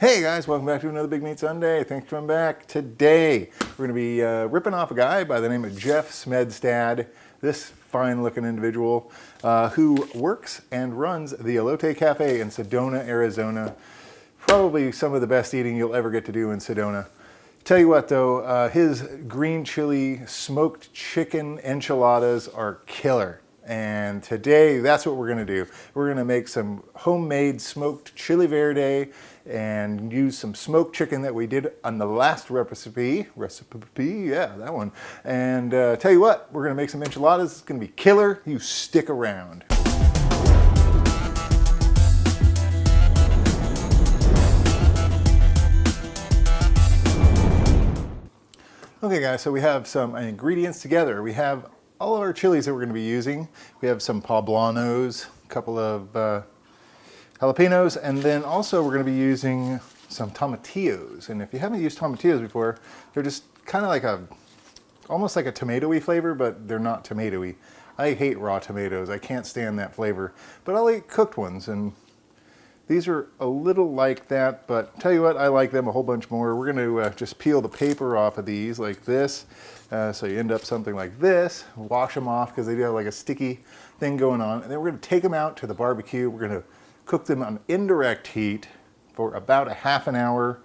Hey guys, welcome back to another Big Meat Sunday. Thanks for coming back. Today, we're going to be ripping off a guy by the name of Jeff Smedstad. This fine looking individual who works and runs the Elote Café in Sedona, Arizona. Probably some of the best eating you'll ever get to do in Sedona. Tell you what though, his green chili smoked chicken enchiladas are killer. And today, that's what we're gonna do. We're gonna make some homemade smoked chili verde and use some smoked chicken that we did on the last recipe, yeah, that one. And tell you what, we're gonna make some enchiladas. It's gonna be killer. You stick around. Okay guys, so we have some ingredients together. We have all of our chilies that we're going to be using. We have some poblanos, a couple of jalapenos, and then also we're going to be using some tomatillos. And if you haven't used tomatillos before, they're just kind of like almost like a tomatoey flavor, but they're not tomatoey. I hate raw tomatoes. I can't stand that flavor, but I'll eat cooked ones. And these are a little like that, but tell you what, I like them a whole bunch more. We're going to just peel the paper off of these like this. So you end up something like this. Wash them off because they do have like a sticky thing going on. And then we're going to take them out to the barbecue. We're going to cook them on indirect heat for about a half an hour.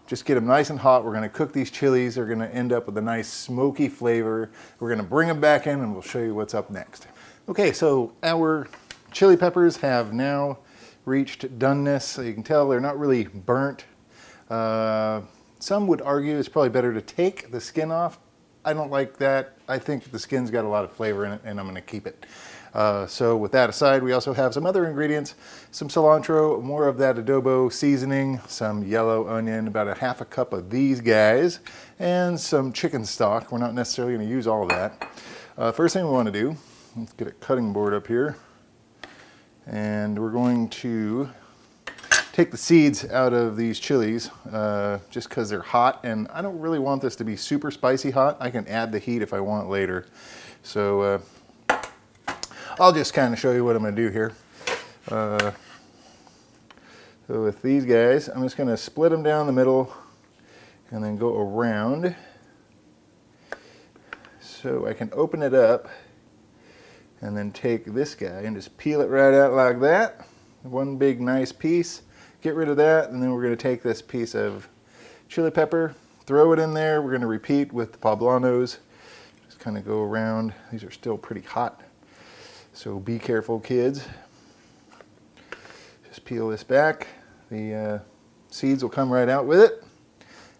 Just get them nice and hot. We're going to cook these chilies. They're going to end up with a nice smoky flavor. We're going to bring them back in and we'll show you what's up next. Okay, so our chili peppers have now reached doneness. So you can tell they're not really burnt. Some would argue it's probably better to take the skin off. I don't like that. I think the skin's got a lot of flavor in it and I'm going to keep it. So with that aside, we also have some other ingredients, some cilantro, more of that adobo seasoning, some yellow onion, about a half a cup of these guys, and some chicken stock. We're not necessarily going to use all of that. First thing we want to do, let's get a cutting board up here. And we're going to take the seeds out of these chilies just because they're hot, and I don't really want this to be super spicy hot. I can add the heat if I want later. So I'll just kind of show you what I'm going to do here. So with these guys, I'm just going to split them down the middle and then go around so I can open it up. And then take this guy and just peel it right out like that. One big nice piece. Get rid of that, and then we're going to take this piece of chili pepper, throw it in there. We're going to repeat with the poblanos. Just kind of go around. These are still pretty hot, so be careful, kids. Just peel this back. The seeds will come right out with it.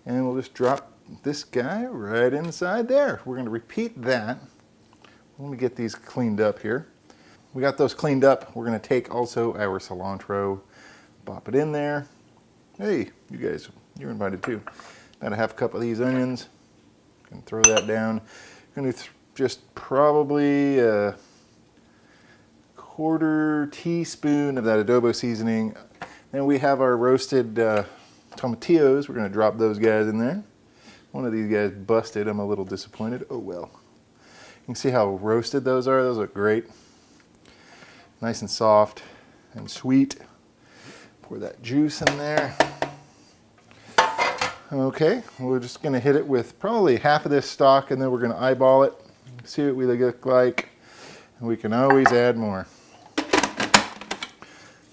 And we'll just drop this guy right inside there. We're going to repeat that. Let me get these cleaned up here. We got those cleaned up. We're going to take also our cilantro, pop it in there. Hey, you guys, you're invited too. About a half cup of these onions. Gonna throw that down. Going to just probably a quarter teaspoon of that adobo seasoning. Then we have our roasted tomatillos. We're going to drop those guys in there. One of these guys busted. I'm a little disappointed. Oh well. You can see how roasted those are. Those look great. Nice and soft and sweet. Pour that juice in there. Okay, we're just going to hit it with probably half of this stock, and then we're going to eyeball it, see what we look like, and we can always add more.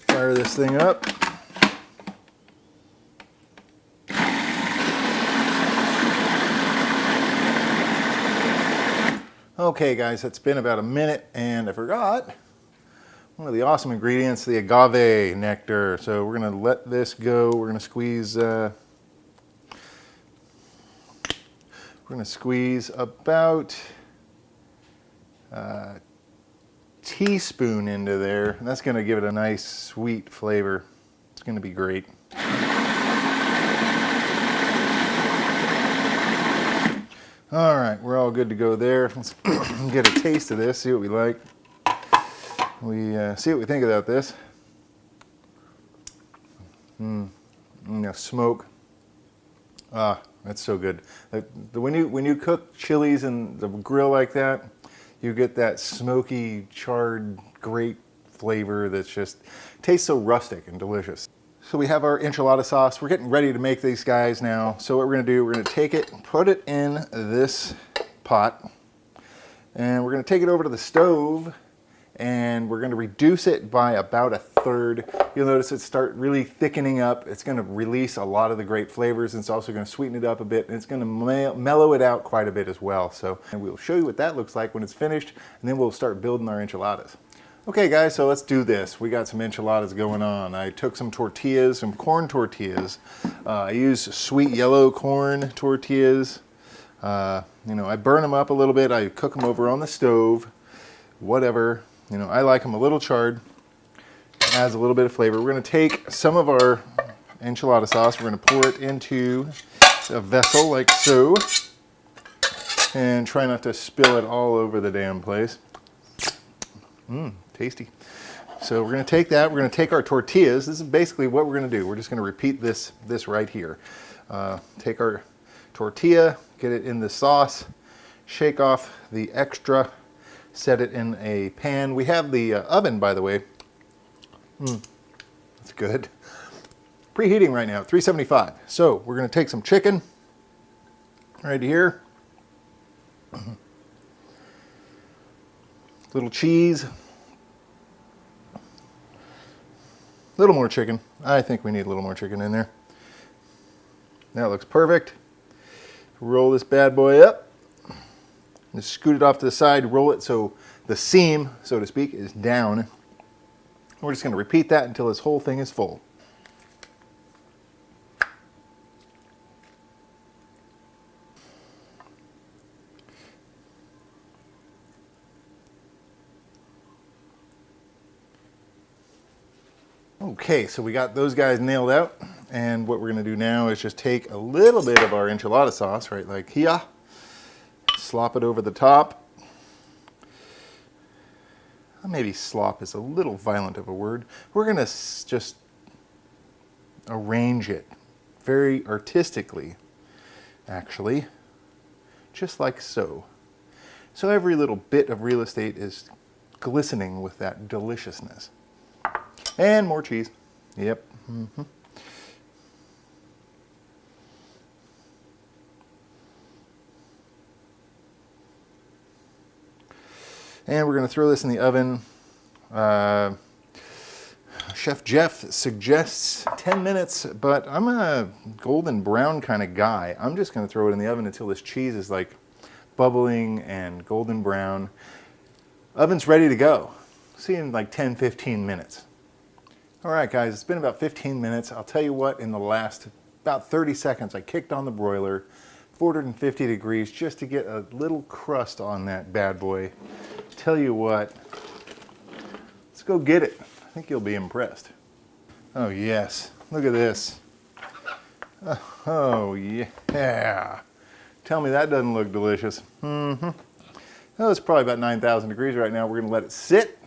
Fire this thing up. Okay guys, it's been about a minute and I forgot one of the awesome ingredients, the agave nectar. So we're going to let this go. We're going to squeeze about a teaspoon into there. And that's going to give it a nice sweet flavor. It's going to be great. All right, we're all good to go there. Let's get a taste of this, see what we like. See what we think about this. Smoke. Ah, that's so good. When you cook chilies in the grill like that, you get that smoky, charred, great flavor that's just tastes so rustic and delicious. So we have our enchilada sauce. We're getting ready to make these guys now. So what we're gonna do, we're gonna take it, put it in this pot, and we're gonna take it over to the stove, and we're gonna reduce it by about 1/3. You'll notice it start really thickening up. It's gonna release a lot of the great flavors, and it's also gonna sweeten it up a bit, and it's gonna mellow it out quite a bit as well. So, and we'll show you what that looks like when it's finished, and then we'll start building our enchiladas. Okay guys, so let's do this. We got some enchiladas going on. I took some tortillas, some corn tortillas. I use sweet yellow corn tortillas. You know, I burn them up a little bit. I cook them over on the stove, whatever. You know, I like them a little charred. It adds a little bit of flavor. We're gonna take some of our enchilada sauce. We're gonna pour it into a vessel like so. And try not to spill it all over the damn place. Tasty. So we're going to take that, we're going to take our tortillas. This is basically what we're going to do. We're just going to repeat this right here. Take our tortilla, get it in the sauce, shake off the extra, set it in a pan. We have the oven, by the way. That's good. Preheating right now, 375. So we're going to take some chicken right here. Little cheese. A little more chicken. I think we need a little more chicken in there. That looks perfect. Roll this bad boy up. Just scoot it off to the side, roll it so the seam, so to speak, is down. We're just going to repeat that until this whole thing is full. Okay, so we got those guys nailed out, and what we're gonna do now is just take a little bit of our enchilada sauce, right like here, slop it over the top. Maybe slop is a little violent of a word. We're gonna just arrange it very artistically, actually, just like so. So every little bit of real estate is glistening with that deliciousness. And more cheese. Yep. And we're going to throw this in the oven. Chef Jeff suggests 10 minutes, but I'm a golden brown kind of guy. I'm just going to throw it in the oven until this cheese is like bubbling and golden brown. Oven's ready to go. See you in like 10-15 minutes. All right, guys, it's been about 15 minutes. I'll tell you what, in the last about 30 seconds, I kicked on the broiler, 450 degrees, just to get a little crust on that bad boy. Tell you what, let's go get it. I think you'll be impressed. Oh, yes. Look at this. Oh, yeah. Tell me that doesn't look delicious. Oh, it's probably about 9,000 degrees right now. We're going to let it sit.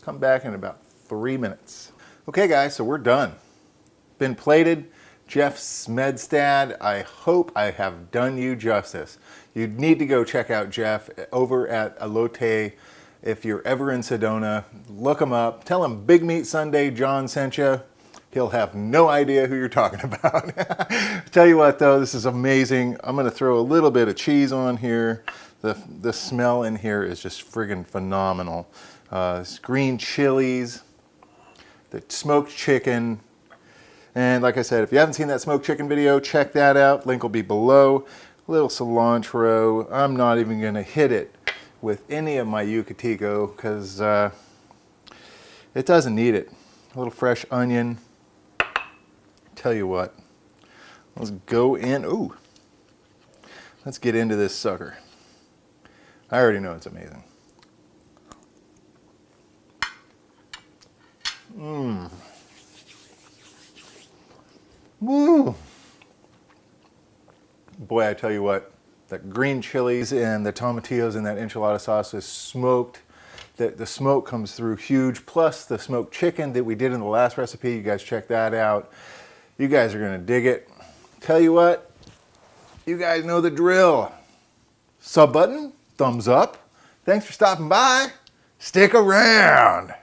Come back in about 3 minutes. Okay guys, so we're done. Been plated. Jeff Smedstad, I hope I have done you justice. You need to go check out Jeff over at Elote. If you're ever in Sedona, look him up. Tell him Bigmeatsunday John sent you. He'll have no idea who you're talking about. Tell you what though, this is amazing. I'm gonna throw a little bit of cheese on here. The smell in here is just friggin' phenomenal. Green chilies, the smoked chicken, and like I said, if you haven't seen that smoked chicken video, check that out. Link will be below. A little cilantro. I'm not even going to hit it with any of my Yucateco because it doesn't need it. A little fresh onion. Tell you what, let's go in. Ooh, let's get into this sucker. I already know it's amazing. Woo! Boy, I tell you what, that green chilies and the tomatillos and that enchilada sauce is smoked. The smoke comes through huge, plus the smoked chicken that we did in the last recipe. You guys check that out. You guys are gonna dig it. Tell you what, you guys know the drill. Sub button, thumbs up. Thanks for stopping by. Stick around.